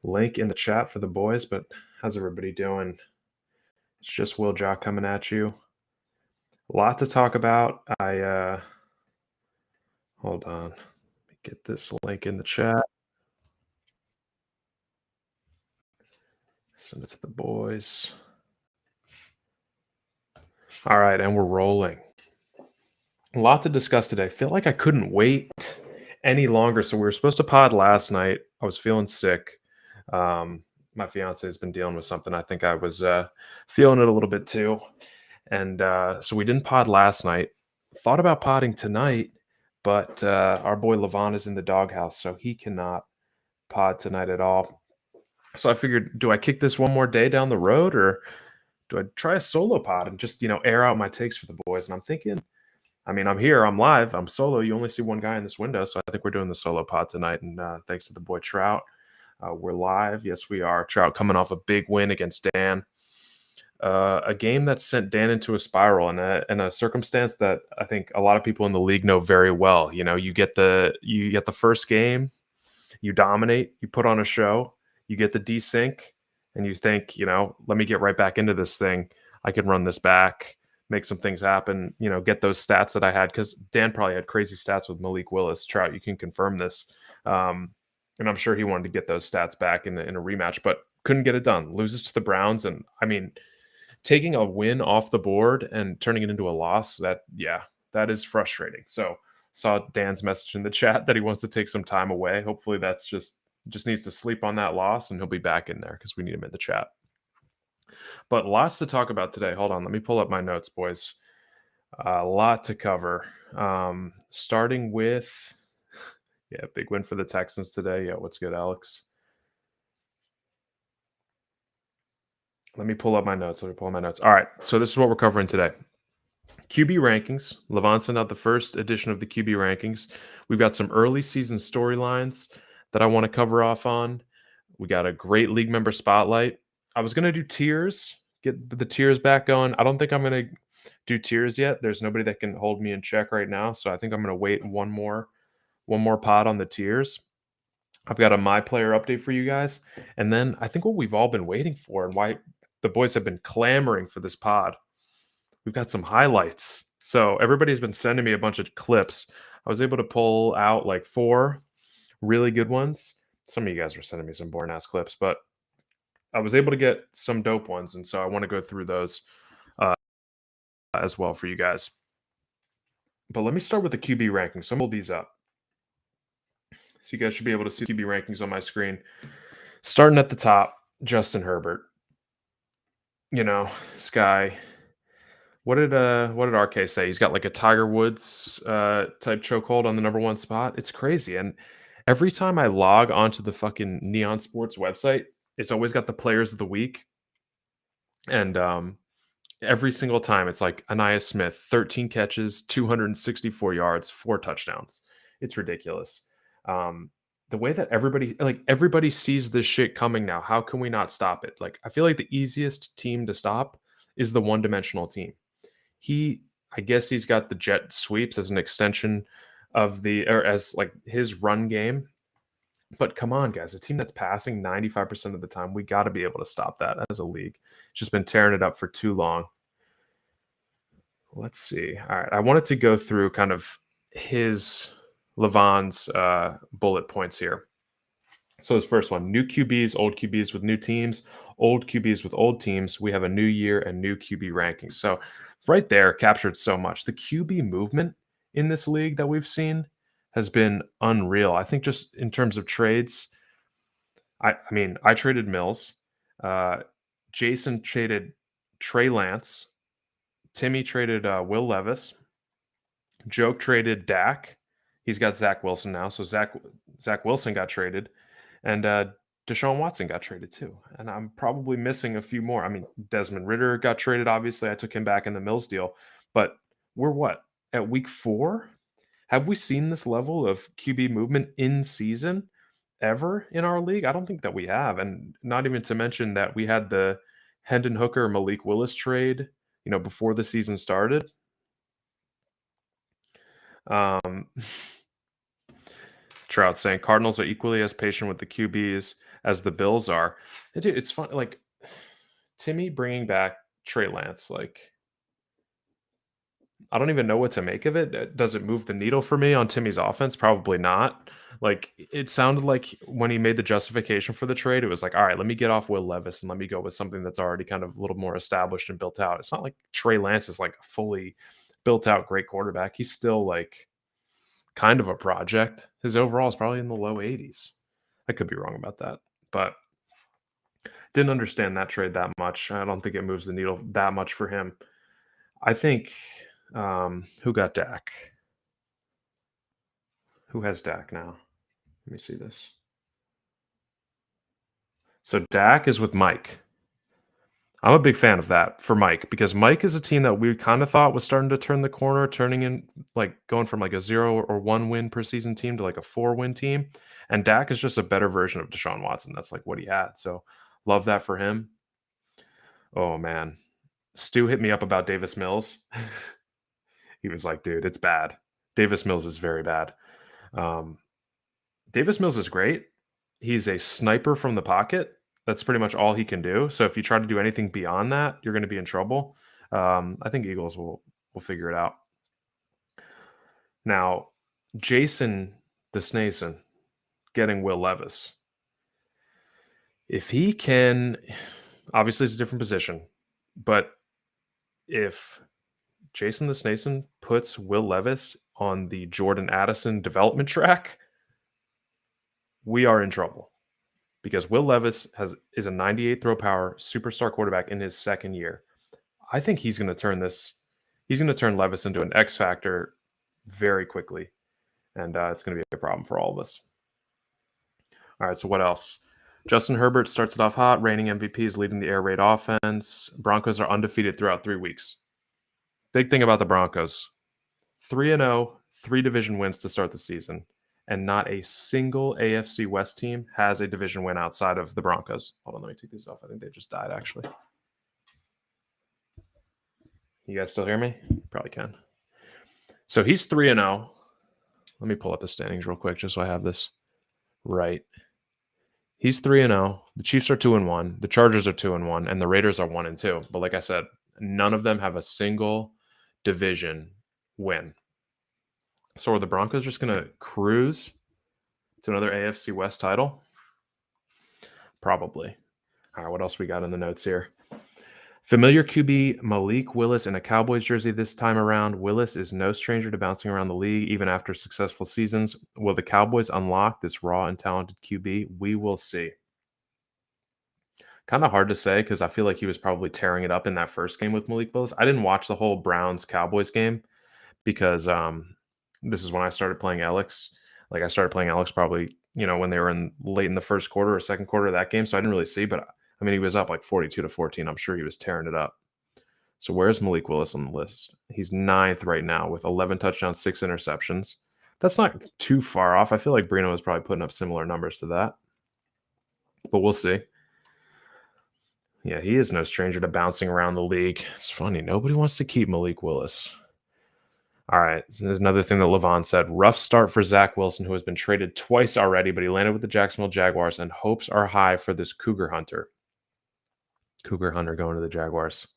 link in the chat for the boys, but how's everybody doing? It's just Will Jock coming at you. A lot to talk about. Hold on. Let me get this link in the chat. Send it to the boys. All right, and we're rolling. A lot to discuss today. I feel like I couldn't wait any longer. So we were supposed to pod last night. I was feeling sick. My fiance has been dealing with something. I think I was feeling it a little bit too. And so we didn't pod last night. Thought about podding tonight, but our boy Levon is in the doghouse, so he cannot pod tonight at all. So I figured, do I kick this one more day down the road, or do I try a solo pod and just air out my takes for the boys? And I'm thinking, I mean, I'm here, I'm live, I'm solo. You only see one guy in this window, so I think we're doing the solo pod tonight. And thanks to the boy Trout, we're live. Yes, we are. Trout coming off a big win against Dan. A game that sent Dan into a spiral in a circumstance that I think a lot of people in the league know very well. You get the first game, you dominate, you put on a show, you get the desync, and you think, let me get right back into this thing. I can run this back, make some things happen, get those stats that I had, because Dan probably had crazy stats with Malik Willis. Trout, you can confirm this. And I'm sure he wanted to get those stats back in a rematch, but couldn't get it done. Loses to the Browns. And I mean, taking a win off the board and turning it into a loss, that is frustrating. So saw Dan's message in the chat that he wants to take some time away. Hopefully that's just needs to sleep on that loss, and he'll be back in there because we need him in the chat. But lots to talk about today. Hold on, let me pull up my notes, boys. A lot to cover. Starting with, big win for the Texans today. Yeah, what's good, Alex? Let me pull up my notes. All right, so this is what we're covering today. QB rankings. Levon sent out the first edition of the QB rankings. We've got some early season storylines that I want to cover off on. We got a great league member spotlight. I was going to do tiers, get the tiers back going. I don't think I'm going to do tiers yet. There's nobody that can hold me in check right now, so I think I'm going to wait one more pod on the tiers. I've got a My Player update for you guys. And then I think what we've all been waiting for and why the boys have been clamoring for this pod, we've got some highlights. So everybody's been sending me a bunch of clips. I was able to pull out like 4 really good ones. Some of you guys were sending me some boring ass clips, but I was able to get some dope ones. And so I want to go through those as well for you guys. But let me start with the QB rankings. So I'm going to pull these up. So you guys should be able to see QB rankings on my screen. Starting at the top, Justin Herbert. This guy. What did RK say? He's got like a Tiger Woods type chokehold on the number 1 spot. It's crazy. And every time I log onto the fucking Neon Sports website, it's always got the players of the week. And every single time it's like Anaya Smith, 13 catches, 264 yards, 4 touchdowns. It's ridiculous. The way that everybody sees this shit coming now, how can we not stop it? Like, I feel like the easiest team to stop is the one-dimensional team. I guess he's got the jet sweeps as an extension of as like his run game. But come on, guys, a team that's passing 95% of the time, we got to be able to stop that as a league. It's just been tearing it up for too long. Let's see. All right, I wanted to go through kind of Levon's bullet points here. So his first one, new QBs, old QBs with new teams, old QBs with old teams. We have a new year and new QB rankings. So right there captured so much. The QB movement in this league that we've seen has been unreal. I think just in terms of trades, I mean, I traded Mills. Jason traded Trey Lance. Timmy traded Will Levis. Joke traded Dak. He's got Zach Wilson now. So Zach Wilson got traded. And Deshaun Watson got traded too. And I'm probably missing a few more. I mean, Desmond Ridder got traded. Obviously, I took him back in the Mills deal. But we're what? At week 4? Have we seen this level of QB movement in season ever in our league? I don't think that we have. And not even to mention that we had the Hendon Hooker, Malik Willis trade, before the season Trout saying Cardinals are equally as patient with the QBs as the Bills are. And dude, it's fun. Like Timmy bringing back Trey Lance, like I don't even know what to make of it. Does it move the needle for me on Timmy's offense? Probably not. Like it sounded like when he made the justification for the trade, it was like, all right, let me get off Will Levis and let me go with something that's already kind of a little more established and built out. It's not like Trey Lance is like a fully built out great quarterback. He's still like kind of a project. His overall is probably in the low 80s. I could be wrong about that, but didn't understand that trade that much. I don't think it moves the needle that much for him. I think who got Dak? Who has Dak now? Let me see this. So Dak is with Mike. I'm a big fan of that for Mike because Mike is a team that we kind of thought was starting to turn the corner, turning in like going from like a 0 or 1 win per season team to like a 4 win team. And Dak is just a better version of Deshaun Watson. That's like what he had. So love that for him. Oh man. Stu hit me up about Davis Mills. He was like, dude, it's bad. Davis Mills is very bad. Um, Davis Mills is great. He's a sniper from the pocket. That's pretty much all he can do. So if you try to do anything beyond that, you're going to be in trouble. I think Eagles will figure it out. Now, Jason the Snason getting Will Levis. If he can, obviously it's a different position, but if Jason the Snason puts Will Levis on the Jordan Addison development track, we are in trouble because Will Levis is a 98 throw power superstar quarterback in his second year. I think he's going to turn this. He's going to turn Levis into an X factor very quickly, and it's going to be a problem for all of us. All right, so what else? Justin Herbert starts it off hot. Reigning MVP is leading the air raid offense. Broncos are undefeated throughout 3 weeks. Big thing about the Broncos: 3-0, 3 division wins to start the season, and not a single AFC West team has a division win outside of the Broncos. Hold on, let me take these off. I think they just died, actually. You guys still hear me? Probably can. So he's 3-0. Let me pull up the standings real quick just so I have this right. He's 3-0. The Chiefs are 2-1. The Chargers are 2-1, and the Raiders are 1-2. But like I said, none of them have a single division win. So are the Broncos just going to cruise to another AFC West title? Probably. All right, what else we got in the notes here? Familiar QB Malik Willis in a Cowboys jersey this time around. Willis is no stranger to bouncing around the league, even after successful seasons. Will the Cowboys unlock this raw and talented QB? We will see. Kind of hard to say because I feel like he was probably tearing it up in that first game with Malik Willis. I didn't watch the whole Browns-Cowboys game because this is when I started playing Alex. Like I started playing Alex probably, when they were late in the first quarter or second quarter of that game. So I didn't really see, but I mean, he was up like 42-14. I'm sure he was tearing it up. So where's Malik Willis on the list? He's 9th right now with 11 touchdowns, 6 interceptions. That's not too far off. I feel like Brino was probably putting up similar numbers to that. But we'll see. Yeah, he is no stranger to bouncing around the league. It's funny. Nobody wants to keep Malik Willis. All right. So there's another thing that Levon said. Rough start for Zach Wilson, who has been traded twice already, but he landed with the Jacksonville Jaguars, and hopes are high for this Cougar Hunter. Cougar Hunter going to the Jaguars.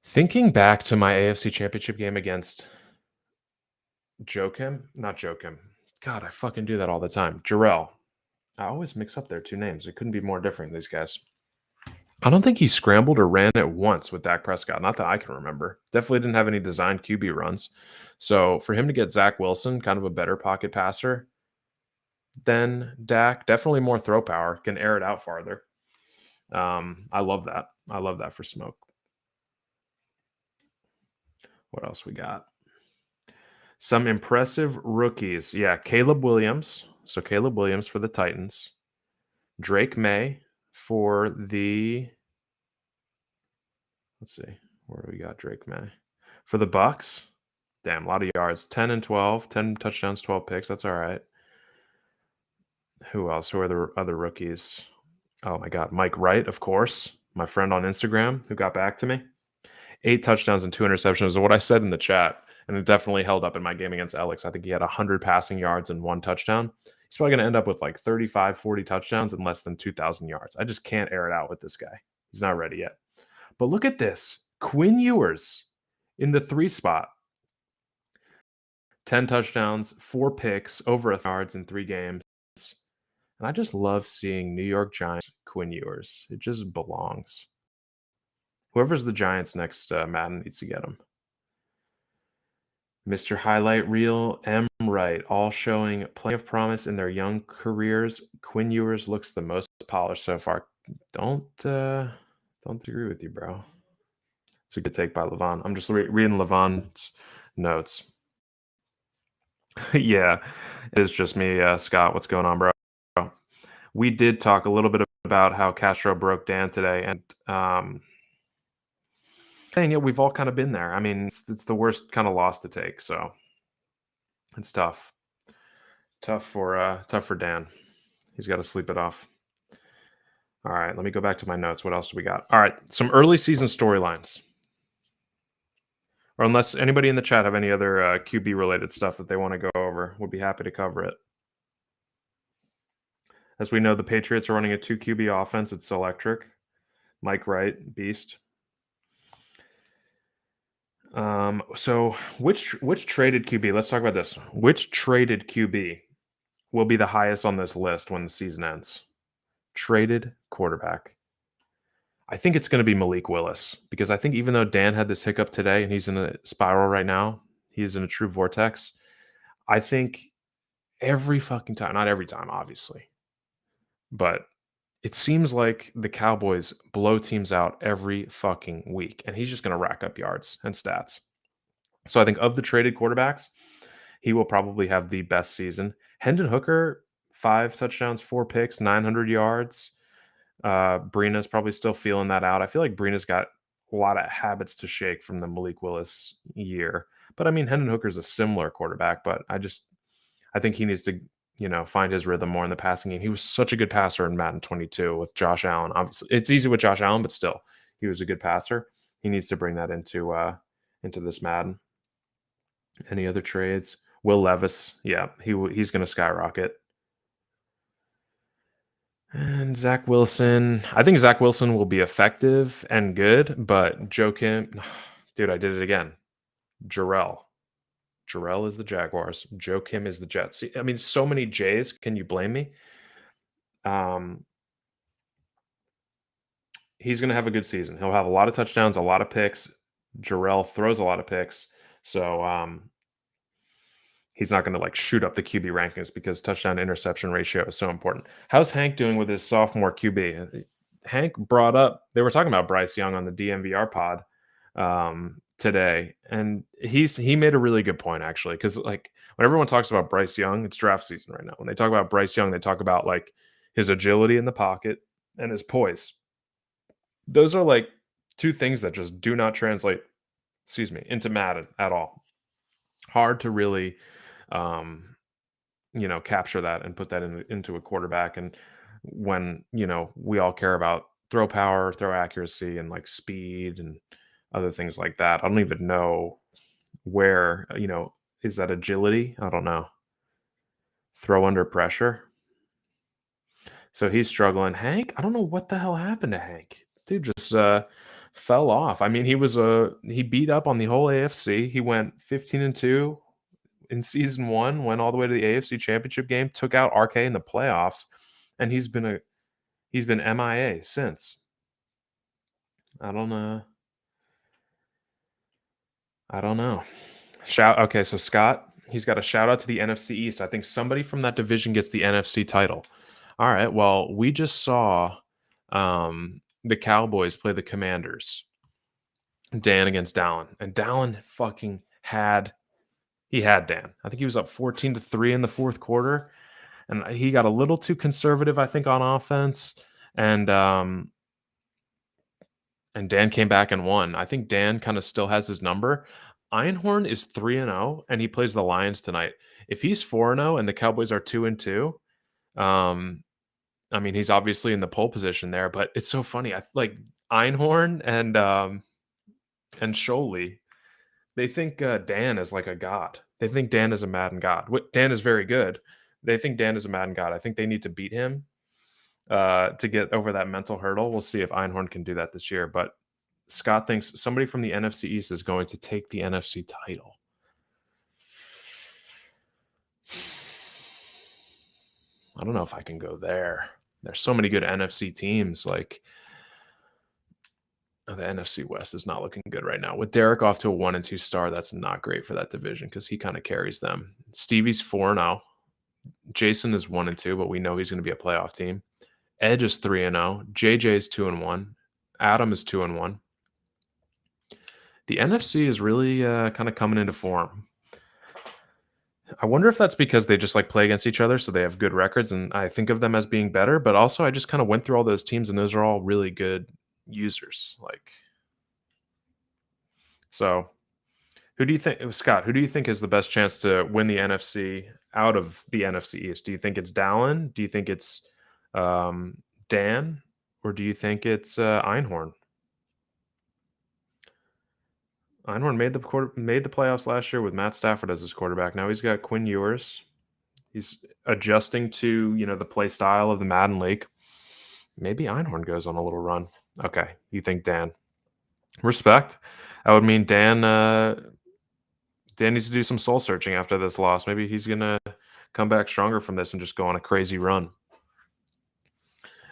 Thinking back to my AFC Championship game against not Joakim. God, I fucking do that all the time. Jarrell. I always mix up their two names. It couldn't be more different, these guys. I don't think he scrambled or ran it once with Dak Prescott. Not that I can remember. Definitely didn't have any designed QB runs. So for him to get Zach Wilson, kind of a better pocket passer than Dak, definitely more throw power, can air it out farther. I love that. I love that for Smoke. What else we got? Some impressive rookies. Yeah, Caleb Williams. So Caleb Williams for the Titans. Drake May for the... Let's see. Where do we got Drake May? For the Bucks. Damn, a lot of yards. 10 and 12. 10 touchdowns, 12 picks. That's all right. Who else? Who are the other rookies? Oh, my God. Mike Wright, of course. My friend on Instagram who got back to me. 8 touchdowns and 2 interceptions is what I said in the chat. and it definitely held up in my game against Alex. I think he had 100 passing yards and 1 touchdown. He's probably going to end up with like 35, 40 touchdowns and less than 2,000 yards. I just can't air it out with this guy. He's not ready yet. But look at this. Quinn Ewers in the 3 spot. 10 touchdowns, 4 picks, over 1,000 yards in 3 games. And I just love seeing New York Giants Quinn Ewers. It just belongs. Whoever's the Giants next Madden needs to get him. Mr. Highlight Reel, M. Wright, all showing plenty of promise in their young careers. Quinn Ewers looks the most polished so far. Don't agree with you, bro. It's a good take by Levon. I'm just reading Levon's notes. Yeah, it is just me, Scott. What's going on, bro? We did talk a little bit about how Castro broke Dan today, and yeah, we've all kind of been there. I mean, it's the worst kind of loss to take, so it's tough. Tough for Dan. He's got to sleep it off. All right, let me go back to my notes. What else do we got? All right, some early season storylines. Or unless anybody in the chat have any other QB related stuff that they want to go over, we'll be happy to cover it. As we know, the Patriots are running a 2 QB offense. It's electric. Mike Wright, beast. So which traded QB? Let's talk about this. Which traded QB will be the highest on this list when the season ends? Traded quarterback. I think it's going to be Malik Willis, because I think even though Dan had this hiccup today and he's in a spiral right now, he's in a true vortex. I think every fucking time, not every time, obviously, but it seems like the Cowboys blow teams out every fucking week, and he's just going to rack up yards and stats. So I think of the traded quarterbacks, he will probably have the best season. Hendon Hooker, 5 touchdowns, 4 picks, 900 yards. Brena's probably still feeling that out. I feel like Brena's got a lot of habits to shake from the Malik Willis year. But I mean, Hendon Hooker's a similar quarterback, but I think he needs to, find his rhythm more in the passing game. He was such a good passer in Madden 22 with Josh Allen. Obviously, it's easy with Josh Allen, but still, he was a good passer. He needs to bring that into this Madden. Any other trades? Will Levis, yeah, he's going to skyrocket. And Zach Wilson, I think Zach Wilson will be effective and good, but Joe Kim, dude, I did it again. Jarrell is the Jaguars. Joe Kim is the Jets. I mean, so many J's. Can you blame me? He's going to have a good season. He'll have a lot of touchdowns, a lot of picks. Jarrell throws a lot of picks. So he's not going to shoot up the QB rankings because touchdown interception ratio is so important. How's Hank doing with his sophomore QB? Hank brought up, they were talking about Bryce Young on the DMVR pod today, and he made a really good point, actually, because when everyone talks about Bryce Young, it's draft season right now. When they talk about Bryce Young, they talk about his agility in the pocket and his poise. Those are 2 things that just do not translate, into Madden at all. Hard to really capture that and put that into a quarterback. And when, we all care about throw power, throw accuracy, and speed and other things like that, I don't even know where, is that agility? I don't know. Throw under pressure. So he's struggling. Hank, I don't know what the hell happened to Hank. Dude just fell off. I mean, he beat up on the whole AFC. He went 15-2 in season 1, went all the way to the AFC Championship game, took out RK in the playoffs, and he's been MIA since. I don't know. Okay, so Scott, he's got a shout out to the NFC East. I think somebody from that division gets the NFC title. All right, well, we just saw the Cowboys play the Commanders. Dan against Dallin, and Dallin fucking had Dan. I think he was up 14-3 in the 4th quarter, and he got a little too conservative, I think, on offense, and Dan came back and won. I think Dan kind of still has his number. Einhorn is 3-0, and he plays the Lions tonight. If he's 4-0 and the Cowboys are 2-2, I mean, he's obviously in the pole position there, but it's so funny. I Einhorn and Scholey, They think Dan is like a god. They think Dan is a Madden god. Dan is very good. They think Dan is a Madden god. I think they need to beat him to get over that mental hurdle. We'll see if Einhorn can do that this year. But Scott thinks somebody from the NFC East is going to take the NFC title. I don't know if I can go there. There's so many good NFC teams. Like the NFC West is not looking good right now. With Derek off to a 1-2 start, that's not great for that division because he kind of carries them. Stevie's 4-0. Jason is 1-2, but we know he's going to be a playoff team. Edge is 3-0. JJ is 2-1. Adam is 2-1. The NFC is really kind of coming into form. I wonder if that's because they just like play against each other, so they have good records, and I think of them as being better. But also, I just kind of went through all those teams, and those are all really good users. So who do you think, Scott? Who do you think is the best chance to win the NFC out of the NFC East? Do you think it's Dallin? Do you think it's Dan, or do you think it's Einhorn? Einhorn made the playoffs last year with Matt Stafford as his quarterback. Now he's got Quinn Ewers. He's adjusting to the play style of the Madden League. Maybe Einhorn goes on a little run. Okay, you think Dan? Respect. That would mean Dan needs to do some soul searching after this loss. Maybe he's gonna come back stronger from this and just go on a crazy run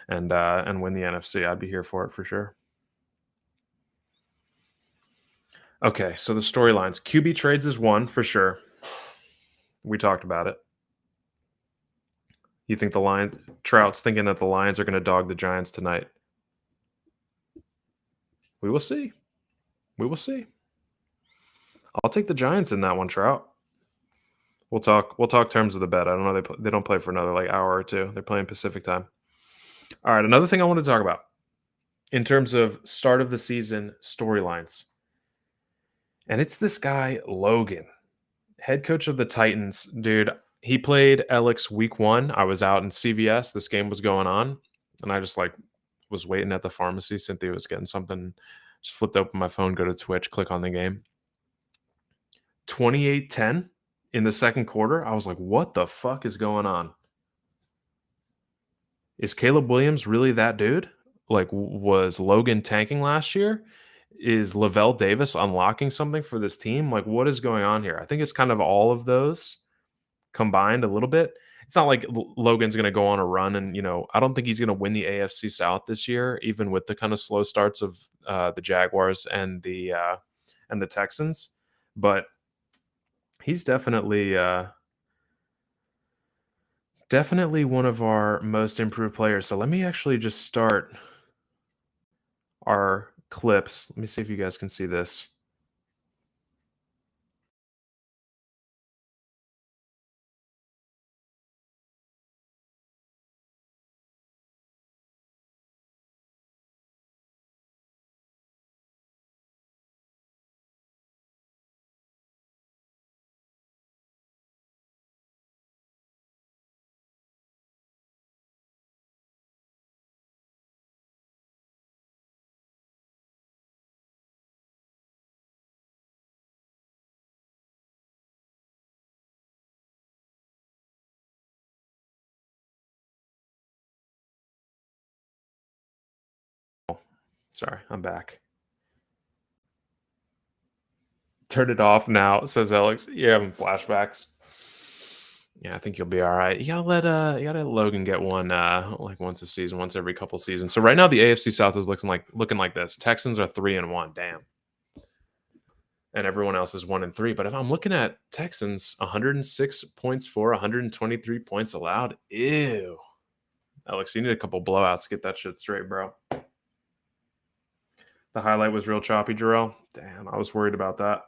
and win the NFC. I'd be here for it for sure. Okay, so the storylines. QB trades is one for sure. We talked about it. You think the Lions? Trout's thinking that the Lions are going to dog the Giants tonight. We will see. We will see. I'll take the Giants in that one, Trout. We'll talk terms of the bet. I don't know. They don't play for another hour or two. They're playing Pacific time. All right, another thing I want to talk about in terms of start of the season storylines. And it's this guy, Logan, head coach of the Titans. Dude, he played Alex week 1. I was out in CVS. This game was going on. And I just was waiting at the pharmacy. Cynthia was getting something. Just flipped open my phone, go to Twitch, click on the game. 28-10 in the second quarter. I was like, what the fuck is going on? Is Caleb Williams really that dude? Was Logan tanking last year? Is Lavelle Davis unlocking something for this team? What is going on here? I think it's kind of all of those combined a little bit. It's not like Logan's going to go on a run and, I don't think he's going to win the AFC South this year, even with the kind of slow starts of the Jaguars and the Texans. But he's definitely one of our most improved players. So let me actually just start our clips. Let me see if you guys can see this. Sorry, I'm back. Turn it off now, says Alex. You're having flashbacks. Yeah, I think you'll be all right. You gotta let Logan get one once a season, once every couple seasons. So right now the AFC South is looking like this. Texans are 3-1. Damn. And everyone else is 1-3. But if I'm looking at Texans, 106 points for, 123 points allowed. Ew. Alex, you need a couple blowouts to get that shit straight, bro. The highlight was real choppy, Jarrell. Damn, I was worried about that.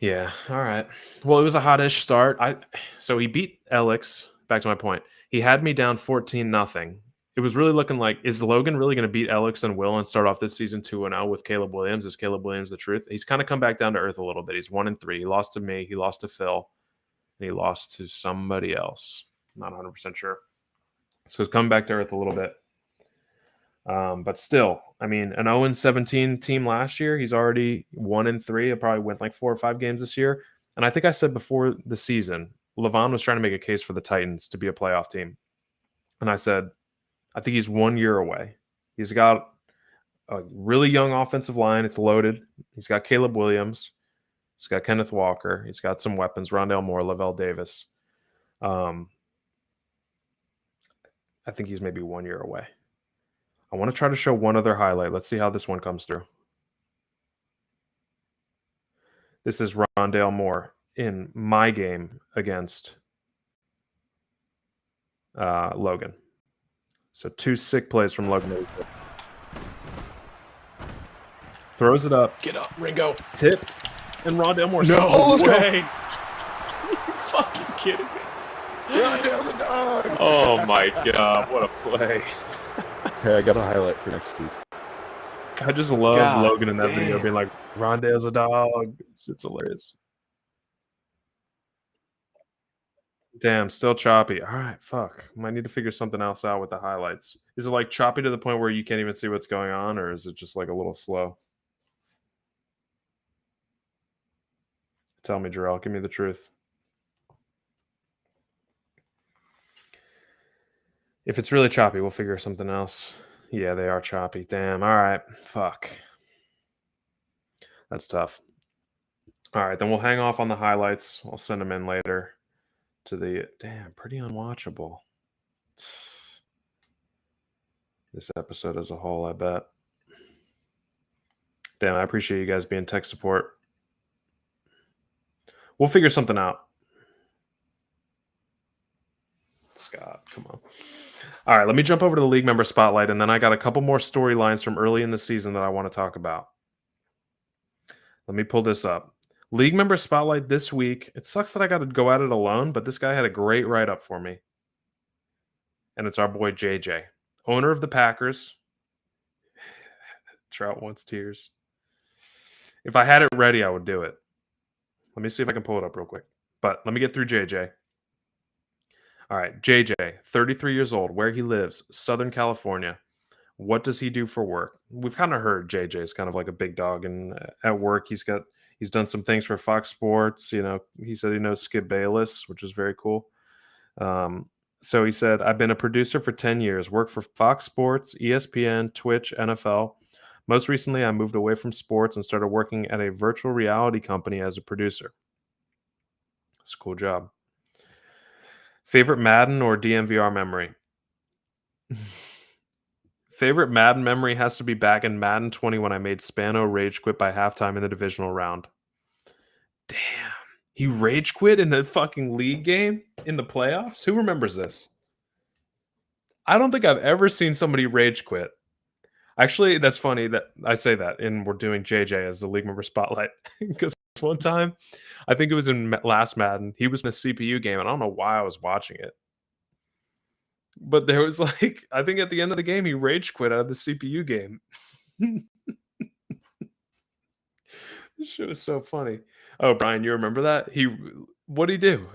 Yeah, all right. Well, it was a hot-ish start. So he beat Alex. Back to my point. He had me down 14-0. It was really looking like, is Logan really going to beat Alex and Will and start off this season 2-0 with Caleb Williams? Is Caleb Williams the truth? He's kind of come back down to earth a little bit. He's 1-3. He lost to me. He lost to Phil. And he lost to somebody else. Not 100% sure. So he's come back to earth a little bit. But still, I mean, an 0-17 team last year. He's already 1-3. He'll probably win like 4 or 5 games this year. And I think I said before the season, Levon was trying to make a case for the Titans to be a playoff team. And I said, I think he's 1 year away. He's got a really young offensive line. It's loaded. He's got Caleb Williams. He's got Kenneth Walker. He's got some weapons, Rondale Moore, Lavelle Davis. I think he's maybe 1 year away. I want to try to show one other highlight. Let's see how this one comes through. This is Rondale Moore in my game against Logan. So 2 sick plays from Logan. Throws it up. Get up, Ringo. Tipped. And Rondale Moore. No way. You fucking kidding me? Rondale the dog. Oh my God. What a play. Hey, I got a highlight for next week. I just love God Logan in that video damn. being like, Rondale's a dog. It's hilarious. Damn, still choppy. All right, fuck. Might need to figure something else out with the highlights. Is it like choppy to the point where you can't even see what's going on, or is it just like a little slow? Tell me, Jarrell. Give me the truth. If it's really choppy, we'll figure something else. Yeah, they are choppy. Damn. All right. Fuck. That's tough. All right, then we'll hang off on the highlights. I'll send them in later to the... Damn, pretty unwatchable. This episode as a whole, I bet. Damn, I appreciate you guys being tech support. We'll figure something out. Scott, come on. All right, let me jump over to the league member spotlight, and then I got a couple more storylines from early in the season that I want to talk about. Let me pull this up. League member spotlight this week. It sucks that I got to go at it alone, but this guy had a great write-up for me. And it's our boy JJ, owner of the Packers. Trout wants tears. If I had it ready, I would do it. Let me see if I can pull it up real quick. But let me get through JJ. All right, JJ, 33 years old, where he lives, Southern California. What does he do for work? We've kind of heard JJ is kind of like a big dog, and at work he's done some things for Fox Sports. You know, he said he knows Skip Bayless, which is very cool. So he said, I've been a producer for 10 years, worked for Fox Sports, ESPN, Twitch, NFL. Most recently, I moved away from sports and started working at a virtual reality company as a producer. It's a cool job. Favorite Madden or DMVR memory? Favorite Madden memory has to be back in Madden 20 when I made Spano rage quit by halftime in the divisional round. Damn. He rage quit in the fucking league game in the playoffs? Who remembers this? I don't think I've ever seen somebody rage quit. Actually, that's funny that I say that, and we're doing JJ as the league member spotlight. Because one time, I think it was in last Madden, he was in a CPU game, and I don't know why I was watching it. But there was like, I think at the end of the game, he rage quit out of the CPU game. This shit was so funny. Oh, Brian, you remember that? What'd he do?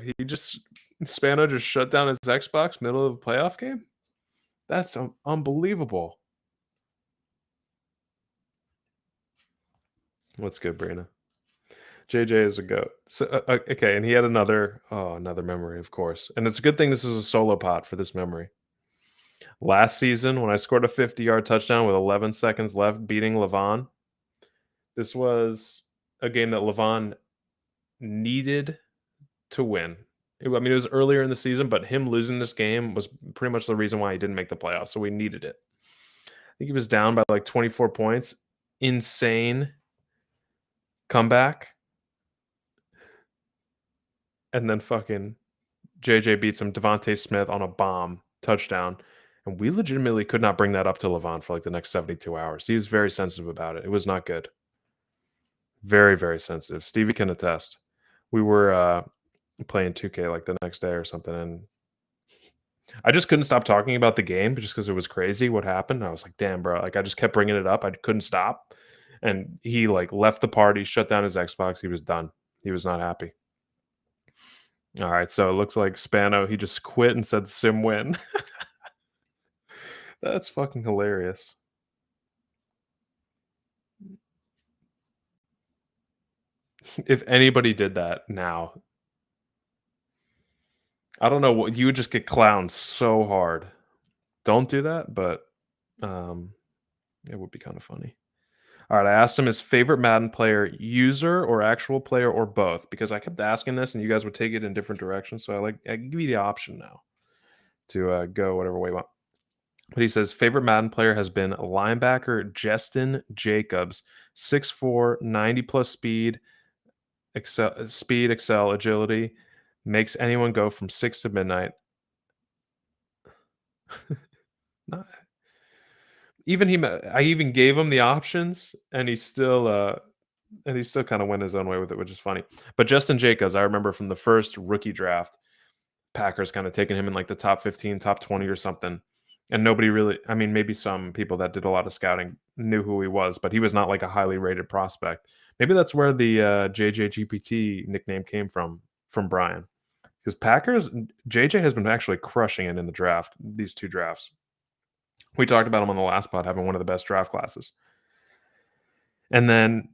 Spano just shut down his Xbox middle of a playoff game? That's unbelievable. What's good, Brina? JJ is a goat. So, okay, and he had another memory, of course. And it's a good thing this is a solo pot for this memory. Last season, when I scored a 50-yard touchdown with 11 seconds left, beating Levon, this was a game that Levon needed to win. I mean, it was earlier in the season, but him losing this game was pretty much the reason why he didn't make the playoffs, so we needed it. I think he was down by like 24 points. Insane comeback. And then fucking JJ beats him, Devontae Smith on a bomb touchdown. And we legitimately could not bring that up to Levon for like the next 72 hours. He was very sensitive about it. It was not good. Very, very sensitive. Stevie can attest. We were playing 2K like the next day or something, and I just couldn't stop talking about the game just because it was crazy what happened. I was like, damn, bro. Like, I just kept bringing it up. I couldn't stop. And he like left the party, shut down his Xbox. He was done. He was not happy. All right, so it looks like Spano, he just quit and said sim win. That's fucking hilarious. If anybody did that now, I don't know what you would just get clowned so hard. Don't do that, but it would be kind of funny. All right, I asked him his favorite Madden player, user or actual player or both, because I kept asking this and you guys would take it in different directions. So I give you the option now to go whatever way you want. But he says favorite Madden player has been linebacker Justin Jacobs, 6'4", 90 plus speed, excel, agility, makes anyone go from 6 to midnight. Not, I even gave him the options, and he still kind of went his own way with it, which is funny. But Justin Jacobs, I remember from the first rookie draft, Packers kind of taking him in like the top 15, top 20 or something. And nobody really, I mean, maybe some people that did a lot of scouting knew who he was, but he was not like a highly rated prospect. Maybe that's where the JJGPT nickname came from Brian. Because Packers, JJ has been actually crushing it in the draft, these two drafts. We talked about him on the last pod having one of the best draft classes. And then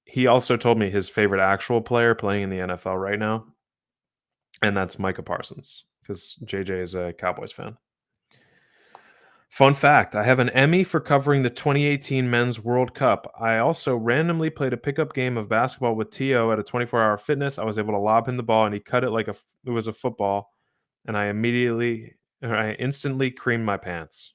he also told me his favorite actual player playing in the NFL right now, and that's Micah Parsons, because JJ is a Cowboys fan. Fun fact, I have an Emmy for covering the 2018 Men's World Cup. I also randomly played a pickup game of basketball with T.O. at a 24-hour fitness. I was able to lob him the ball, and he cut it like it was a football, and I instantly creamed my pants.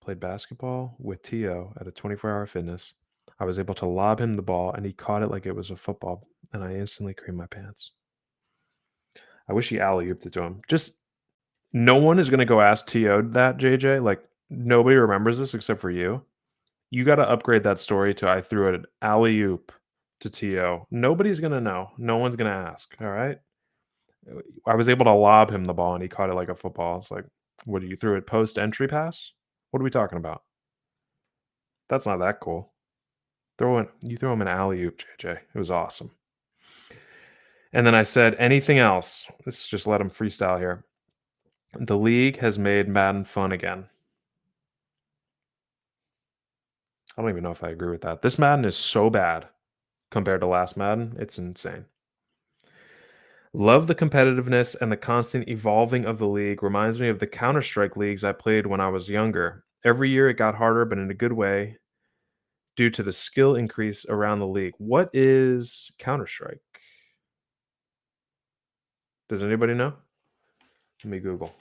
Played basketball with T.O. at a 24-hour fitness. I was able to lob him the ball, and he caught it like it was a football, and I instantly creamed my pants. I wish he alley-ooped it to him. Just no one is going to go ask T.O. that, JJ. Like, nobody remembers this except for you. You got to upgrade that story to I threw an alley-oop to T.O. Nobody's going to know. No one's going to ask, all right? I was able to lob him the ball, and he caught it like a football. It's like, what, you threw it post-entry pass? What are we talking about? That's not that cool. You throw him an alley-oop, JJ. It was awesome. And then I said, anything else? Let's just let him freestyle here. The league has made Madden fun again. I don't even know if I agree with that. This Madden is so bad compared to last Madden. It's insane. Love the competitiveness and the constant evolving of the league. Reminds me of the Counter-Strike leagues I played when I was younger. Every year it got harder, but in a good way, due to the skill increase around the league. What is Counter-Strike? Does anybody know? Let me Google.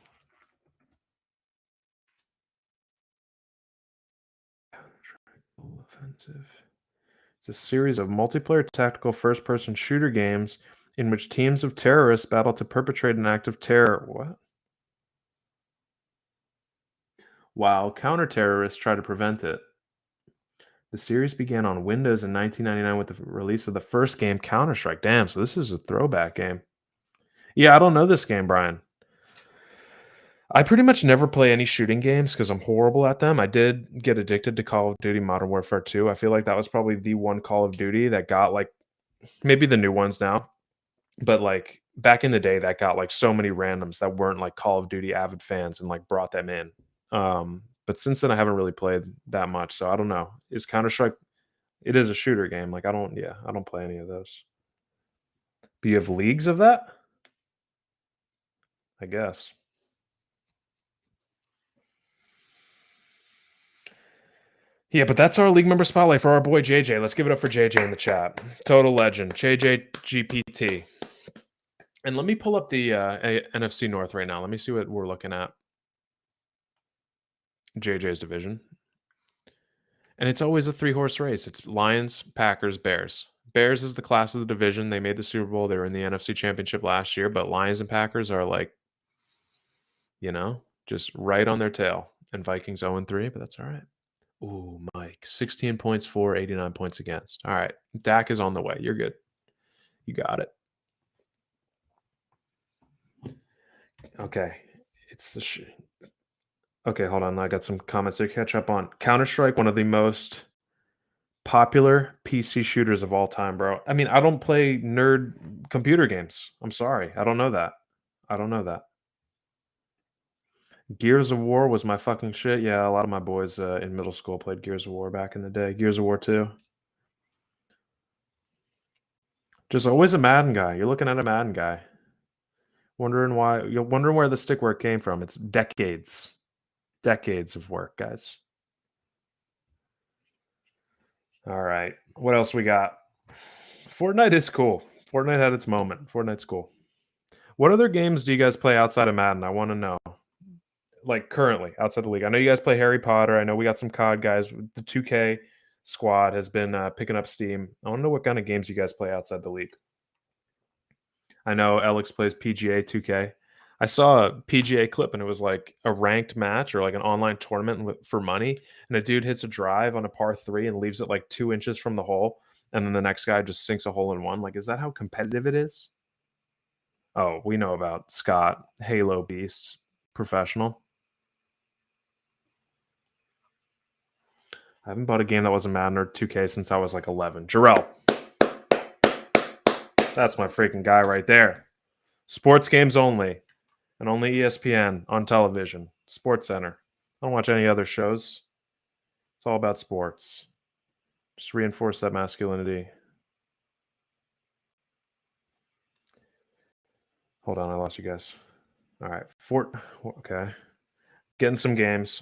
Offensive. It's a series of multiplayer tactical first-person shooter games in which teams of terrorists battle to perpetrate an act of terror. What? While counter-terrorists try to prevent it. The series began on Windows in 1999 with the release of the first game, Counter-Strike. Damn, so this is a throwback game. Yeah, I don't know this game, Brian. I pretty much never play any shooting games because I'm horrible at them. I did get addicted to Call of Duty Modern Warfare 2. I feel like that was probably the one Call of Duty that got, like, maybe the new ones now, but, like, back in the day that got, like, so many randoms that weren't, like, Call of Duty avid fans and, like, brought them in. But since then, I haven't really played that much, so I don't know. Is Counter-Strike, it is a shooter game. Like, I don't play any of those. But you have leagues of that? I guess. Yeah, but that's our league member spotlight for our boy JJ. Let's give it up for JJ in the chat. Total legend, JJ GPT. And let me pull up the NFC North right now. Let me see what we're looking at. JJ's division. And it's always a 3-horse race. It's Lions, Packers, Bears. Bears is the class of the division. They made the Super Bowl. They were in the NFC Championship last year, but Lions and Packers are like, just right on their tail. And Vikings 0-3, but that's all right. Ooh, Mike, 16 points for, 89 points against. All right, Dak is on the way. You're good. You got it. Okay, it's the Okay, hold on. I got some comments to catch up on. Counter-Strike, one of the most popular PC shooters of all time, bro. I mean, I don't play nerd computer games. I'm sorry. I don't know that. Gears of War was my fucking shit. Yeah, a lot of my boys in middle school played Gears of War back in the day. Gears of War 2. Just always a Madden guy. You're looking at a Madden guy. Wondering why. You're wondering where the stick work came from. It's decades. Decades of work, guys. All right. What else we got? Fortnite is cool. Fortnite had its moment. Fortnite's cool. What other games do you guys play outside of Madden? I want to know. Like currently outside the league. I know you guys play Harry Potter. I know we got some COD guys. The 2K squad has been picking up steam. I want to know what kind of games you guys play outside the league. I know Alex plays PGA 2K. I saw a PGA clip and it was like a ranked match or like an online tournament for money. And a dude hits a drive on a par 3 and leaves it like 2 inches from the hole. And then the next guy just sinks a hole in one. Like, is that how competitive it is? Oh, we know about Scott, Halo Beast, professional. I haven't bought a game that wasn't Madden or 2K since I was like 11. Jarrell. That's my freaking guy right there. Sports games only. And only ESPN on television. Sports Center. I don't watch any other shows. It's all about sports. Just reinforce that masculinity. Hold on, I lost you guys. All right. Okay. Getting some games.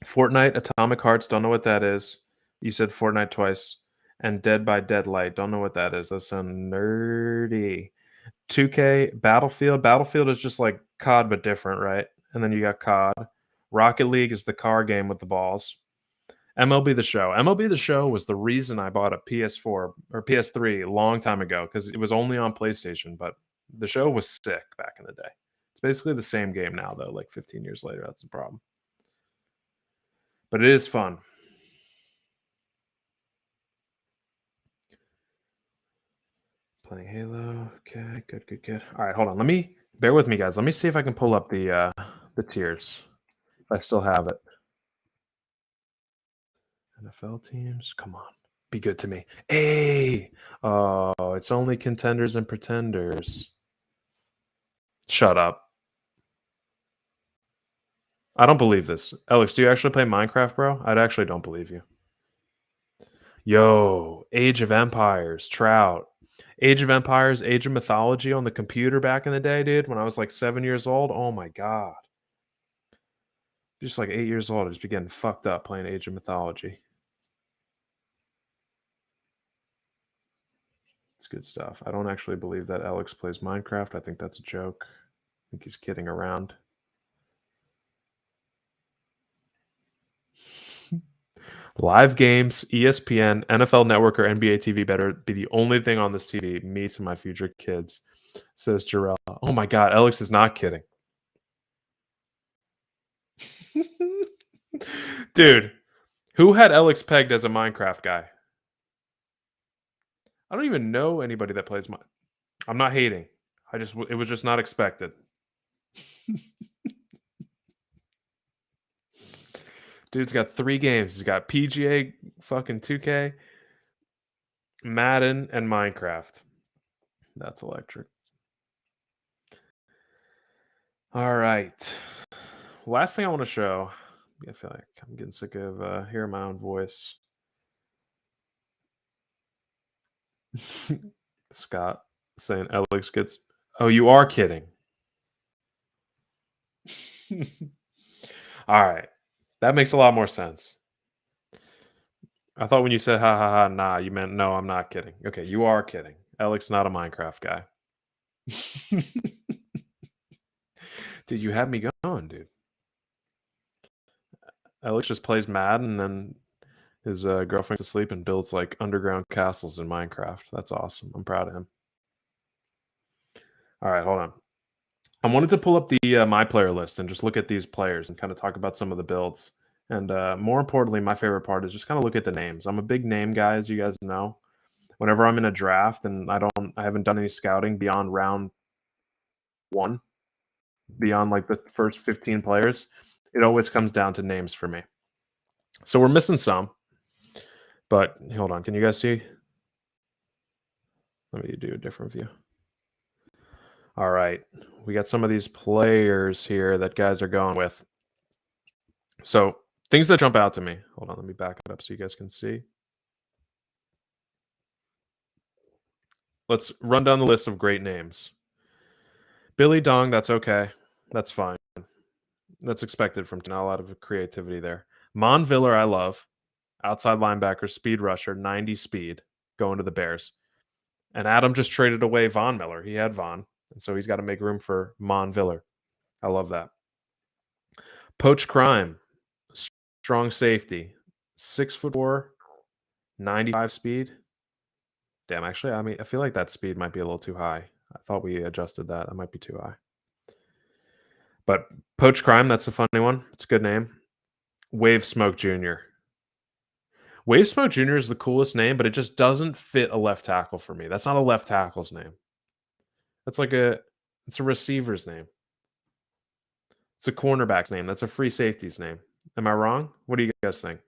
Fortnite, Atomic Hearts, don't know what that is. You said Fortnite twice. And Dead by Deadlight, don't know what that is. That sounds nerdy. 2K, Battlefield. Battlefield is just like COD, but different, right? And then you got COD. Rocket League is the car game with the balls. MLB The Show. MLB The Show was the reason I bought a PS4 or PS3 a long time ago because it was only on PlayStation, but the show was sick back in the day. It's basically the same game now, though, like 15 years later. That's the problem. But it is fun. Playing Halo. Okay, good. All right, hold on. Bear with me, guys. Let me see if I can pull up the tiers. If I still have it. NFL teams, come on. Be good to me. Hey! Oh, it's only contenders and pretenders. Shut up. I don't believe this. Alex, do you actually play Minecraft, bro? I actually don't believe you. Yo, Age of Empires, Trout. Age of Empires, Age of Mythology on the computer back in the day, dude, when I was like 7 years old. Oh my God. Just like 8 years old, I just be getting fucked up playing Age of Mythology. It's good stuff. I don't actually believe that Alex plays Minecraft. I think that's a joke. I think he's kidding around. Live games, ESPN, NFL Network, or NBA TV better be the only thing on this TV. Me to my future kids, says Jarrell. Oh my God, Alex is not kidding. Dude, who had Alex pegged as a Minecraft guy? I don't even know anybody that plays Minecraft. I'm not hating. It was just not expected. Dude's got 3 games. He's got PGA, fucking 2K, Madden, and Minecraft. That's electric. All right. Last thing I want to show. I feel like I'm getting sick of hearing my own voice. Scott saying Alex gets. Oh, you are kidding. All right. That makes a lot more sense. I thought when you said ha ha ha nah, you meant no, I'm not kidding. Okay, you are kidding. Alex not a Minecraft guy. Dude, you had me going, dude. Alex just plays Madden and then his girlfriend's asleep and builds like underground castles in Minecraft. That's awesome. I'm proud of him. All right, hold on. I wanted to pull up the my player list and just look at these players and kind of talk about some of the builds. And more importantly, my favorite part is just kind of look at the names. I'm a big name guy, as you guys know. Whenever I'm in a draft and I haven't done any scouting beyond round 1, beyond like the first 15 players, it always comes down to names for me. So we're missing some, but hold on. Can you guys see? Let me do a different view. All right. We got some of these players here that guys are going with. So things that jump out to me. Hold on. Let me back it up so you guys can see. Let's run down the list of great names. Billy Dong, that's okay. That's fine. That's expected from not a lot of creativity there. Mon Viller, I love. Outside linebacker, speed rusher, 90 speed, going to the Bears. And Adam just traded away Von Miller. He had Von, and so he's got to make room for Mon Viller. I love that. Poach Crime, strong safety, 6'4", 95 speed. Damn, actually, I mean, I feel like that speed might be a little too high. I thought we adjusted that. That might be too high. But Poach Crime, that's a funny one. It's a good name. Wave Smoke Jr. Wave Smoke Jr. is the coolest name, but it just doesn't fit a left tackle for me. That's not a left tackle's name. That's like it's a receiver's name. It's a cornerback's name. That's a free safety's name. Am I wrong? What do you guys think?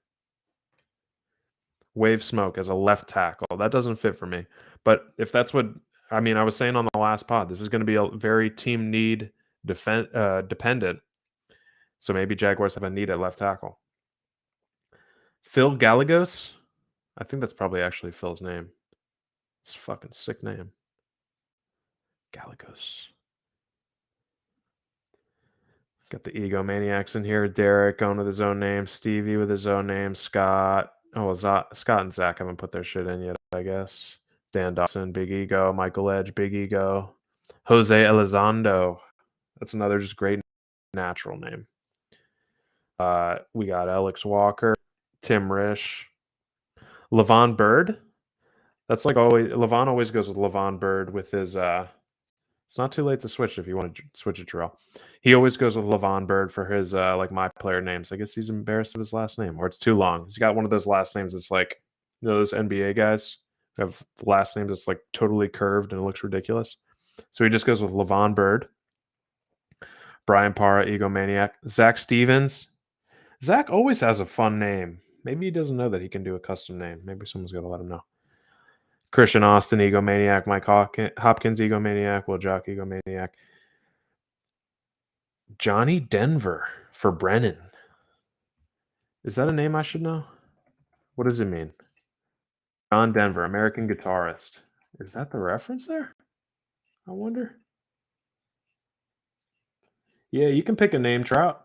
Wave Smoke as a left tackle. That doesn't fit for me. But if that's what, I mean, I was saying on the last pod, this is going to be a very team need dependent. So maybe Jaguars have a need at left tackle. Phil Gallegos. I think that's probably actually Phil's name. It's a fucking sick name. Gallegos. Got the egomaniacs in here. Derek going with his own name. Stevie with his own name. Scott. Oh, Scott and Zach haven't put their shit in yet, I guess. Dan Dawson, Big Ego. Michael Edge, Big Ego. Jose Elizondo. That's another just great natural name. We got Alex Walker. Tim Rish. Levon Bird. That's like always. Levon always goes with Levon Bird with his. It's not too late to switch if you want to switch it, Terrell. He always goes with Levon Bird for his like my player names. I guess he's embarrassed of his last name, or it's too long. He's got one of those last names that's like, you know, those NBA guys who have the last names that's like totally curved and it looks ridiculous. So he just goes with Levon Bird. Brian Parra, egomaniac. Zach Stevens. Zach always has a fun name. Maybe he doesn't know that he can do a custom name. Maybe someone's got to let him know. Christian Austin, egomaniac. Mike Hopkins, egomaniac. Will Jock, egomaniac. Johnny Denver for Brennan. Is that a name I should know? What does it mean? John Denver, American guitarist. Is that the reference there? I wonder. Yeah, you can pick a name, Trout.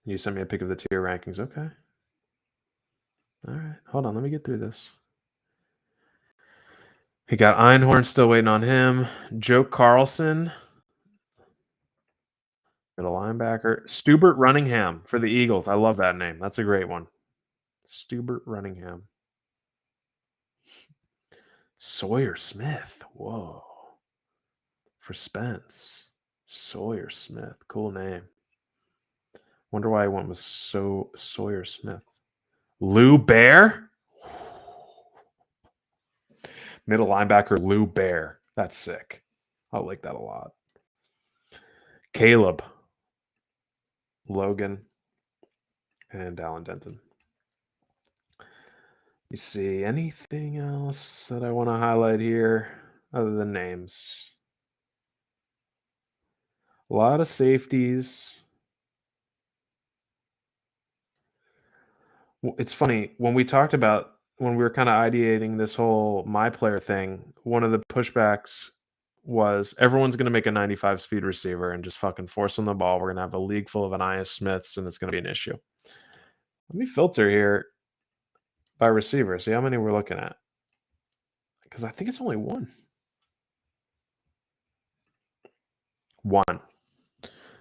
You sent me a pic of the tier rankings. Okay. All right. Hold on. Let me get through this. He got Einhorn, still waiting on him. Joe Carlson, middle linebacker. Stubert Runningham for the Eagles. I love that name. That's a great one. Stubert Runningham. Sawyer Smith. Whoa. For Spence. Sawyer Smith. Cool name. Wonder why I went with Sawyer Smith. Lou Bear? Middle linebacker Lou Bear. That's sick. I like that a lot. Caleb. Logan. And Alan Denton. You see anything else that I want to highlight here other than names? A lot of safeties. It's funny, when we talked about, when we were kind of ideating this whole my player thing, one of the pushbacks was everyone's going to make a 95 speed receiver and just fucking force on the ball. We're going to have a league full of Anais Smiths and it's going to be an issue. Let me filter here by receiver. See how many we're looking at. Because I think it's only one. One.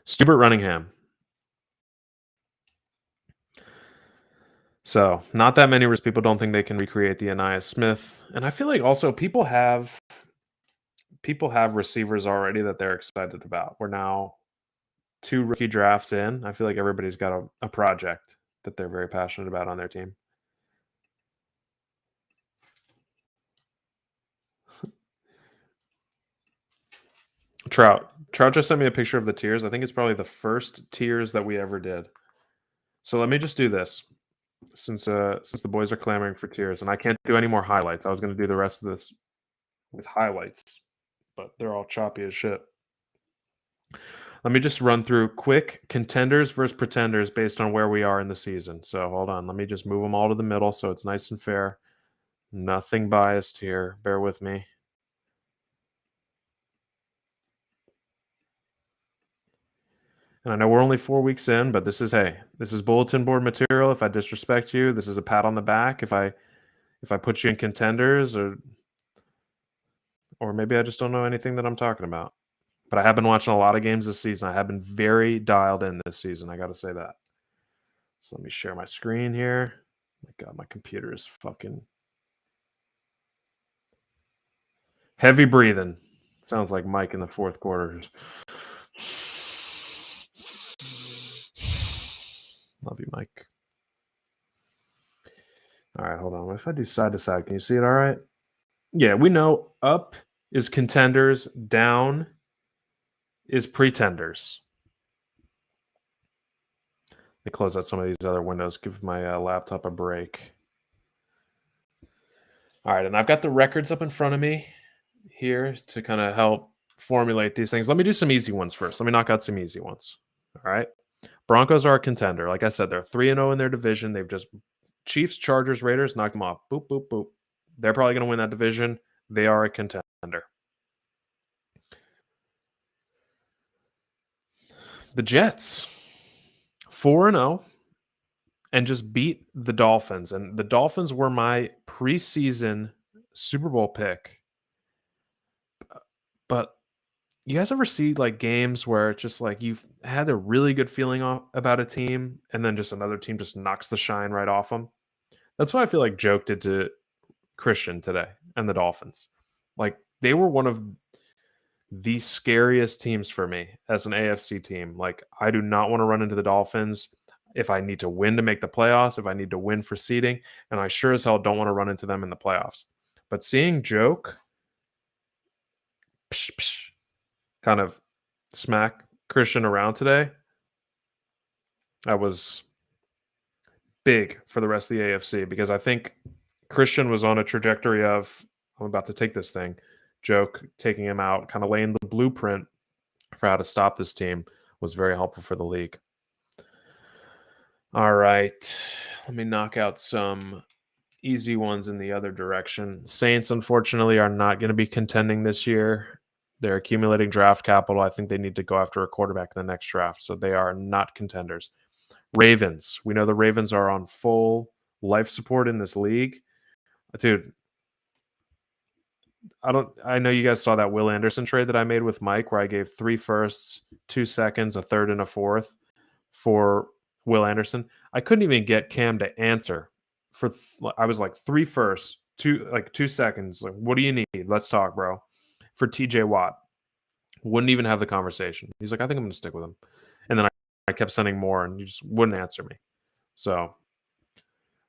Stubert Runningham. So not that many people don't think they can recreate the Anais Smith. And I feel like also people have receivers already that they're excited about. We're now 2 rookie drafts in. I feel like everybody's got a project that they're very passionate about on their team. Trout just sent me a picture of the tiers. I think it's probably the first tiers that we ever did. So let me just do this. Since the boys are clamoring for tiers, and I can't do any more highlights. I was going to do the rest of this with highlights, but they're all choppy as shit. Let me just run through quick contenders versus pretenders based on where we are in the season. So hold on. Let me just move them all to the middle so it's nice and fair. Nothing biased here. Bear with me. And I know we're only 4 weeks in, but this is bulletin board material. If I disrespect you, this is a pat on the back. If I put you in contenders, or maybe I just don't know anything that I'm talking about. But I have been watching a lot of games this season. I have been very dialed in this season. I got to say that. So let me share my screen here. My God, my computer is fucking heavy breathing. Sounds like Mike in the fourth quarter. Love you, Mike. All right, hold on. What if I do side to side? Can you see it all right? Yeah, we know up is contenders, down is pretenders. Let me close out some of these other windows, give my laptop a break. All right, and I've got the records up in front of me here to kind of help formulate these things. Let me do some easy ones first. Let me knock out some easy ones. All right. Broncos are a contender. Like I said, they're 3-0 in their division. They've just Chiefs, Chargers, Raiders knocked them off. Boop, boop, boop. They're probably going to win that division. They are a contender. The Jets, 4-0 and just beat the Dolphins. And the Dolphins were my preseason Super Bowl pick. But you guys ever see like games where it's just like you've had a really good feeling about a team and then just another team just knocks the shine right off them? That's what I feel like Joke did to Christian today and the Dolphins. Like they were one of the scariest teams for me as an AFC team. Like I do not want to run into the Dolphins if I need to win to make the playoffs, if I need to win for seeding, and I sure as hell don't want to run into them in the playoffs. But seeing Joke kind of smack Christian around today, that was big for the rest of the AFC because I think Christian was on a trajectory of, I'm about to take this thing. Joke taking him out, kind of laying the blueprint for how to stop this team was very helpful for the league. All right. Let me knock out some easy ones in the other direction. Saints, unfortunately, are not going to be contending this year. They're accumulating draft capital. I think they need to go after a quarterback in the next draft, so they are not contenders. Ravens. We know the Ravens are on full life support in this league. Dude, I know you guys saw that Will Anderson trade that I made with Mike where I gave 3 firsts, 2 seconds, a third, and a fourth for Will Anderson. I couldn't even get Cam to answer. I was like 3 firsts, 2 seconds. Like, what do you need? Let's talk, bro. For TJ Watt. Wouldn't even have the conversation. He's like, I think I'm going to stick with him. And then I kept sending more and he just wouldn't answer me. So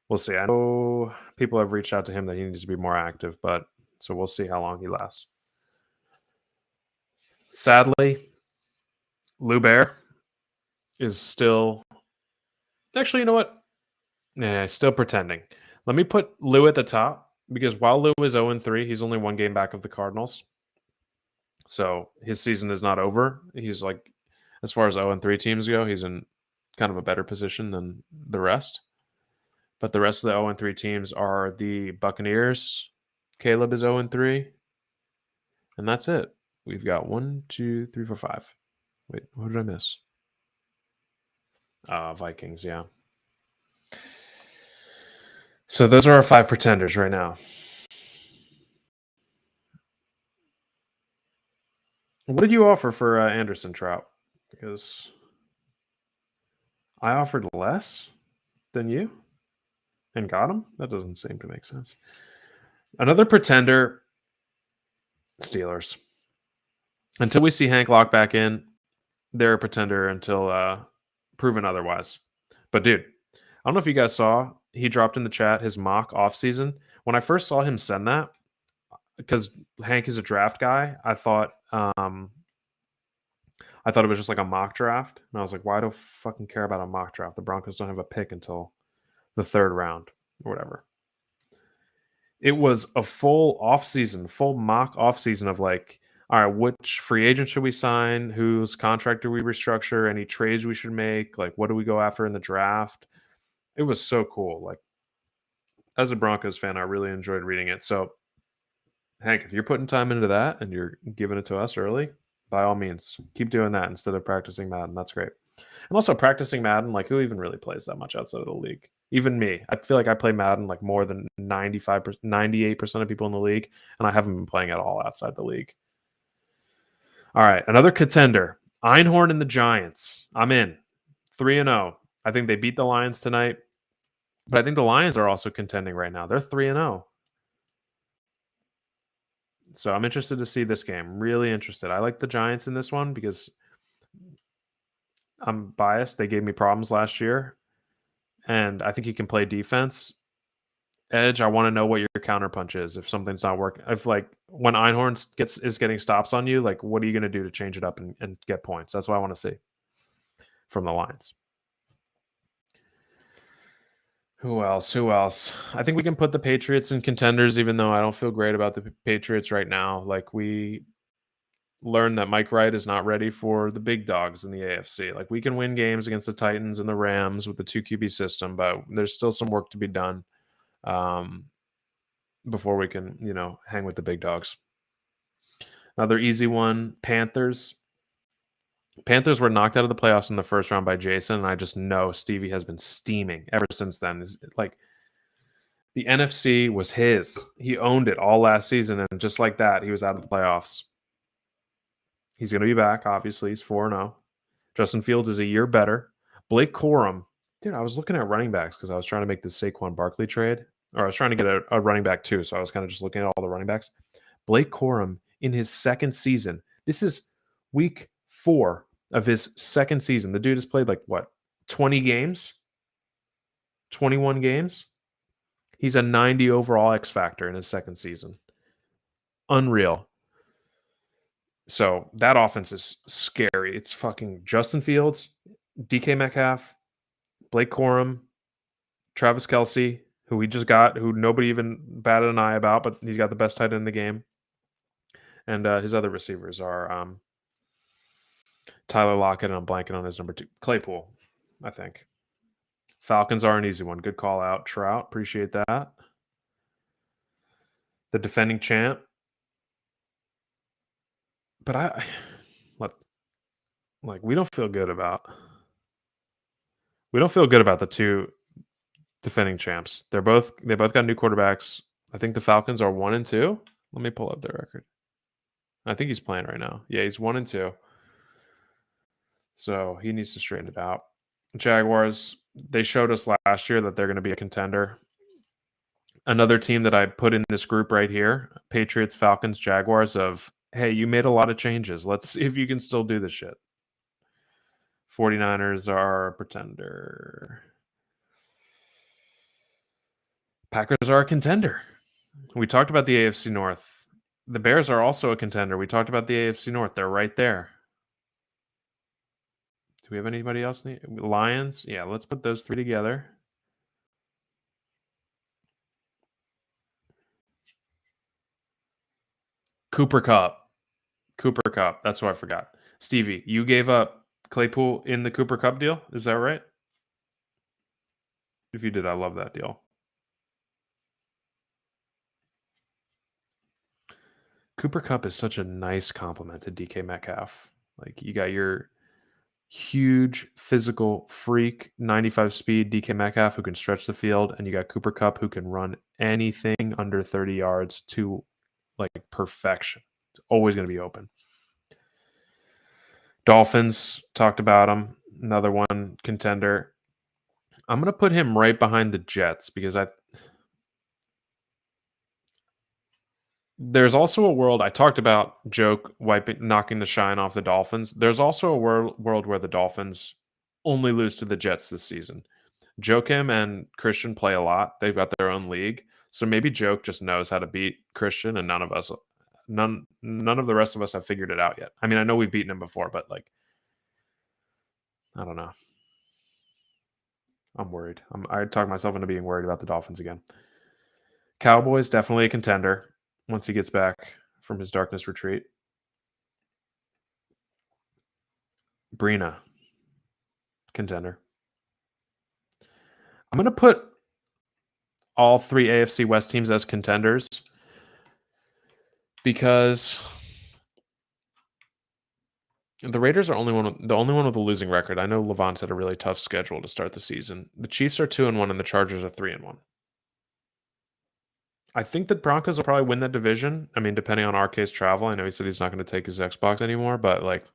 we'll see. I know people have reached out to him that he needs to be more active, but so we'll see how long he lasts. Sadly, Lou Bear is still... Actually, you know what? Nah, still pretending. Let me put Lou at the top because while Lou is 0-3, he's only 1 game back of the Cardinals. So his season is not over. He's like, as far as 0-3 teams go, he's in kind of a better position than the rest. But the rest of the 0-3 teams are the Buccaneers. Caleb is 0-3. And that's it. We've got 1, 2, 3, 4, 5. Wait, what did I miss? Vikings, yeah. So those are our 5 pretenders right now. What did you offer for Anderson Trout? Because I offered less than you and got him? That doesn't seem to make sense. Another pretender, Steelers. Until we see Hank Locke back in, they're a pretender until proven otherwise. But dude, I don't know if you guys saw, he dropped in the chat his mock offseason. When I first saw him send that, because Hank is a draft guy, I thought it was just like a mock draft. And I was like, why do I fucking care about a mock draft? The Broncos don't have a pick until the 3rd round or whatever. It was a full offseason, full mock offseason of like, All right, which free agent should we sign? Whose contract do we restructure? Any trades we should make? Like, what do we go after in the draft? It was so cool. Like, as a Broncos fan, I really enjoyed reading it. So, Hank, if you're putting time into that and you're giving it to us early, by all means, keep doing that instead of practicing Madden. That's great. And also practicing Madden, like who even really plays that much outside of the league? Even me. I feel like I play Madden like more than 95%, 98% of people in the league, and I haven't been playing at all outside the league. All right, another contender. Einhorn and the Giants. I'm in. 3-0. I think they beat the Lions tonight, but I think the Lions are also contending right now. They're 3-0. So I'm interested to see this game. Really interested. I like the Giants in this one because I'm biased. They gave me problems last year, and I think he can play defense. Edge, I want to know what your counterpunch is if something's not working. If like when Einhorn is getting stops on you, like what are you going to do to change it up and get points? That's what I want to see from the Lions. Who else? Who else? I think we can put the Patriots in contenders, even though I don't feel great about the Patriots right now. Like we learned that Mike Wright is not ready for the big dogs in the AFC. Like we can win games against the Titans and the Rams with the 2 QB system, but there's still some work to be done before we can, hang with the big dogs. Another easy one, Panthers. Panthers were knocked out of the playoffs in the first round by Jason, and I just know Stevie has been steaming ever since then. Is like the NFC was his. He owned it all last season, and just like that, he was out of the playoffs. He's going to be back, obviously. He's 4-0. Justin Fields is a year better. Blake Corum. Dude, I was looking at running backs because I was trying to make the Saquon Barkley trade. Or I was trying to get a running back too, so I was kind of just looking at all the running backs. Blake Corum in his second season. This is week 4 of his second season. The dude has played 20 games? 21 games? He's a 90 overall X factor in his second season. Unreal. So that offense is scary. It's fucking Justin Fields, DK Metcalf, Blake Corum, Travis Kelce, who we just got, who nobody even batted an eye about, but he's got the best tight end in the game. And his other receivers are Tyler Lockett, and I'm blanking on his number 2. Claypool, I think. Falcons are an easy one. Good call out. Trout, appreciate that. The defending champ. But we don't feel good about the 2 defending champs. They both got new quarterbacks. I think the Falcons are 1-2. Let me pull up their record. I think he's playing right now. Yeah, he's 1-2. So he needs to straighten it out. Jaguars, they showed us last year that they're going to be a contender. Another team that I put in this group right here, Patriots, Falcons, Jaguars, of, hey, you made a lot of changes. Let's see if you can still do this shit. 49ers are a pretender. Packers are a contender. We talked about the AFC North. The Bears are also a contender. We talked about the AFC North. They're right there. Do we have anybody else? Lions? Yeah, let's put those 3 together. Cooper Kupp. That's what I forgot. Stevie, you gave up Claypool in the Cooper Kupp deal? Is that right? If you did, I love that deal. Cooper Kupp is such a nice compliment to DK Metcalf. Like, you got your huge physical freak, 95 speed DK Metcalf who can stretch the field, and you got Cooper Kupp who can run anything under 30 yards to perfection. It's always going to be open. Dolphins, talked about him. Another one contender. I'm going to put him right behind the Jets because there's also a world, I talked about Joke knocking the shine off the Dolphins. There's also a world where the Dolphins only lose to the Jets this season. Joakim and Christian play a lot. They've got their own league. So maybe Joke just knows how to beat Christian, and none of the rest of us have figured it out yet. I mean, I know we've beaten him before, but I don't know. I'm worried. I talk myself into being worried about the Dolphins again. Cowboys, definitely a contender once he gets back from his darkness retreat. Brina, contender. I'm going to put all 3 AFC West teams as contenders because the Raiders are the only one with a losing record. I know Levant's had a really tough schedule to start the season. The Chiefs are 2-1 and the Chargers are 3-1. I think the Broncos will probably win that division. I mean, depending on RK's travel. I know he said he's not going to take his Xbox anymore, but like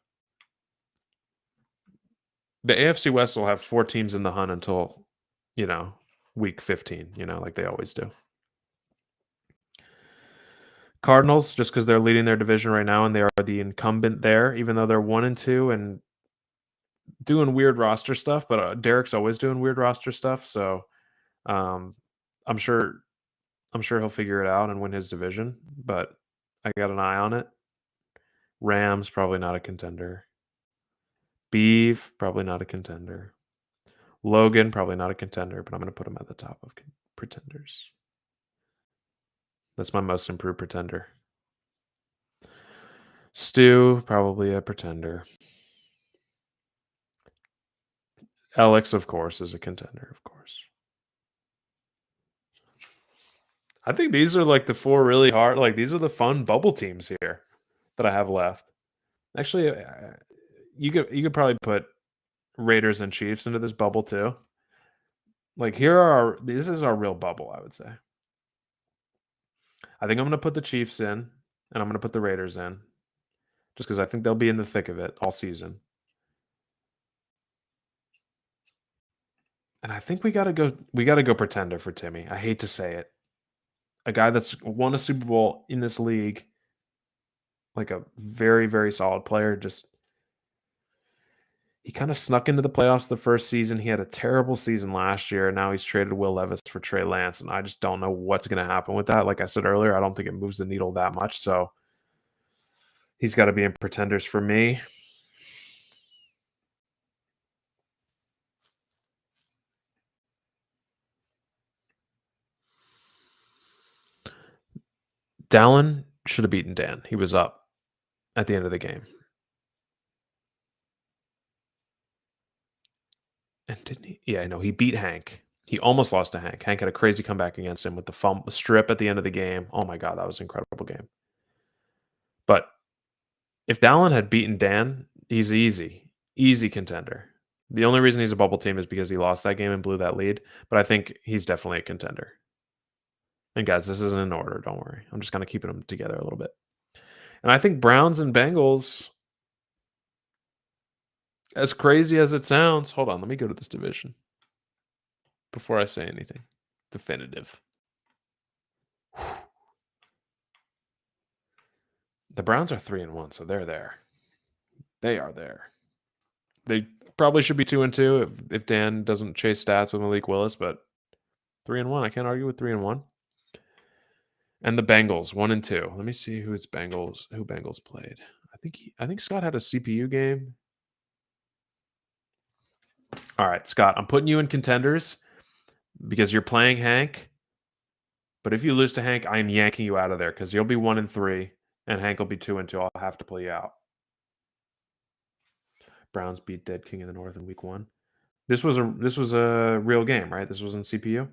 the AFC West will have 4 teams in the hunt until, week 15, like they always do. Cardinals, just because they're leading their division right now and they are the incumbent there, even though they're 1-2 and doing weird roster stuff, but Derek's always doing weird roster stuff, so I'm sure he'll figure it out and win his division, but I got an eye on it. Rams, probably not a contender. Beeve, probably not a contender. Logan, probably not a contender, but I'm going to put him at the top of pretenders. That's my most improved pretender. Stu, probably a pretender. Alex, of course, is a contender, of course. I think these are like the 4 really hard, like these are the fun bubble teams here that I have left. Actually, you could probably put Raiders and Chiefs into this bubble too. Like this is our real bubble, I would say. I think I'm going to put the Chiefs in and I'm going to put the Raiders in just because I think they'll be in the thick of it all season. And I think we got to go pretender for Timmy. I hate to say it. A guy that's won a Super Bowl in this league, like a very, very solid player, he kind of snuck into the playoffs the first season. He had a terrible season last year, and now he's traded Will Levis for Trey Lance, and I just don't know what's going to happen with that. Like I said earlier, I don't think it moves the needle that much, so he's got to be in pretenders for me. Dallin should have beaten Dan. He was up at the end of the game. And didn't he? Yeah, no, he beat Hank. He almost lost to Hank. Hank had a crazy comeback against him with the strip at the end of the game. Oh my God, that was an incredible game. But if Dallin had beaten Dan, he's easy contender. The only reason he's a bubble team is because he lost that game and blew that lead. But I think he's definitely a contender. And guys, this isn't in order. Don't worry. I'm just kind of keeping them together a little bit. And I think Browns and Bengals, as crazy as it sounds, hold on, let me go to this division before I say anything definitive. The Browns are 3-1, so they're there. They are there. They probably should be 2-2 if Dan doesn't chase stats with Malik Willis, but 3-1. I can't argue with 3-1. And the Bengals 1-2. Let me see who Bengals played. I think Scott had a CPU game. All right, Scott, I'm putting you in contenders because you're playing Hank. But if you lose to Hank, I am yanking you out of there because you'll be 1-3 and Hank will be 2-2. I'll have to play you out. Browns beat Dead King of the North in week 1. This was a real game, right? This wasn't CPU.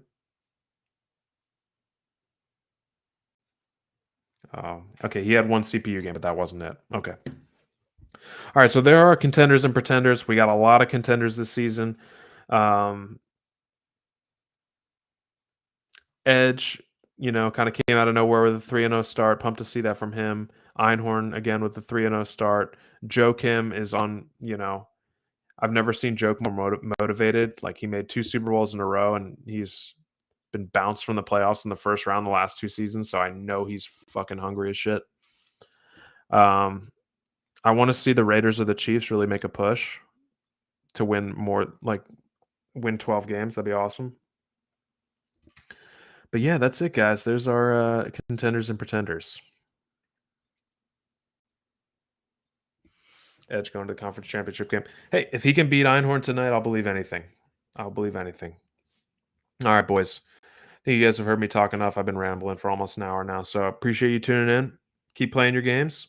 Oh, okay. He had one CPU game, but that wasn't it. Okay. All right. So there are contenders and pretenders. We got a lot of contenders this season. Edge, kind of came out of nowhere with a 3-0 start. Pumped to see that from him. Einhorn again with the 3-0 start. Joe Kim is on, I've never seen Joke more motivated. Like he made 2 Super Bowls in a row and he's been bounced from the playoffs in the first round the last 2 seasons. So I know he's fucking hungry as shit. I want to see the Raiders or the Chiefs really make a push to win more, like win 12 games. That'd be awesome. But yeah, that's it, guys. There's our contenders and pretenders. Edge going to the conference championship game. Hey, if he can beat Einhorn tonight, I'll believe anything. I'll believe anything. All right, boys. I think you guys have heard me talk enough. I've been rambling for almost an hour now. So I appreciate you tuning in. Keep playing your games.